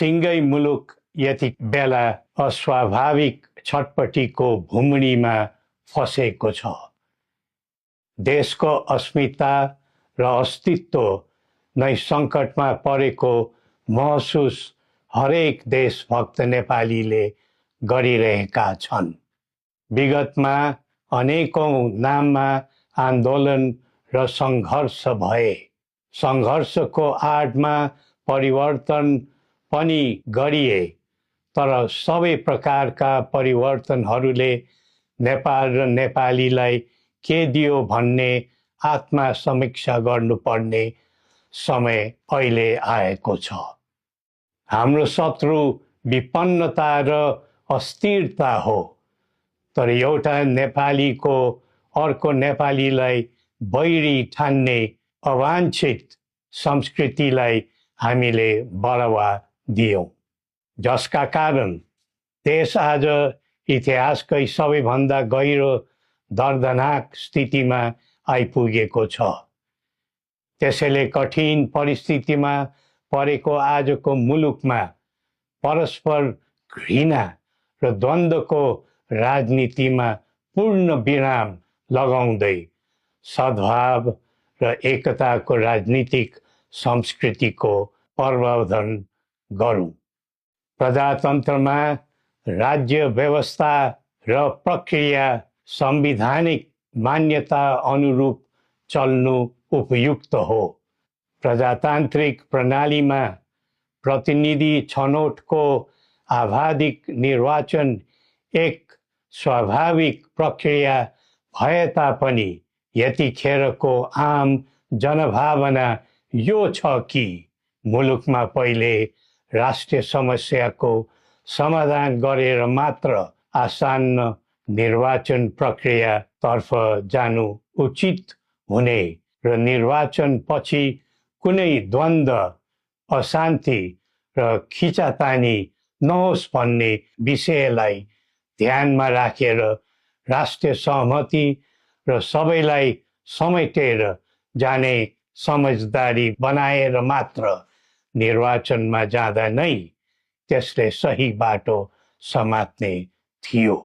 सिंगै मुलुक यति बेला अस्वाभाविक छटपटीको भुमणीमा फसेको छ। देशको अस्मिता र अस्तित्व नै सङ्कटमा परेको महसुस हरेक देशभक्त नेपालीले गरिरहेका छन्। विगतमा अनेकौं नाममा आन्दोलन र सङ्घर्ष भए। सङ्घर्षको आडमा परिवर्तन पनि गरिए, तर सबै प्रकारका परिवर्तनहरूले नेपाल र नेपालीलाई के दियो भन्ने आत्मसमीक्षा गर्नुपर्ने समय अहिले आएको छ। हाम्रो शत्रु विपन्नता र अस्थिरता हो, तर एउटा नेपालीको अर्को नेपालीलाई बैरी ठान्ने अवाञ्छित संस्कृतिलाई हामीले बढावा दियौं, जसका कारण देश आज इतिहासकै सबैभन्दा गहिरो दर्दनाक स्थितिमा आइपुगेको छ। त्यसैले कठिन परिस्थितिमा परेको आजको मुलुकमा परस्पर घृणा र द्वन्द्वको राजनीतिमा पूर्ण विराम लगाउँदै सद्भाव र एकताको राजनीतिक संस्कृतिको प्रवर्धन गरौँ। प्रजातन्त्रमा राज्य व्यवस्था र प्रक्रिया संवैधानिक मान्यता अनुरूप चल्नु उपयुक्त हो। प्रजातान्त्रिक प्रणालीमा प्रतिनिधि छनौटको आवधिक निर्वाचन एक स्वाभाविक प्रक्रिया भए तापनि यतिखेरको आम जनभावना यो छ कि मुलुकमा पहिले राष्ट्रिय समस्याको समाधान गरेर मात्र आसन्न निर्वाचन प्रक्रियातर्फ जानु उचित हुने र निर्वाचन पछि कुनै द्वन्द्व, अशान्ति र खिचातानी नहोस् भन्ने विषयलाई ध्यानमा राखेर राष्ट्रिय सहमति र सबैलाई समेटेर जाने समझदारी बनाएर मात्र निर्वाचनमा जाँदा नै त्यसले सही बाटो समात्ने थियो।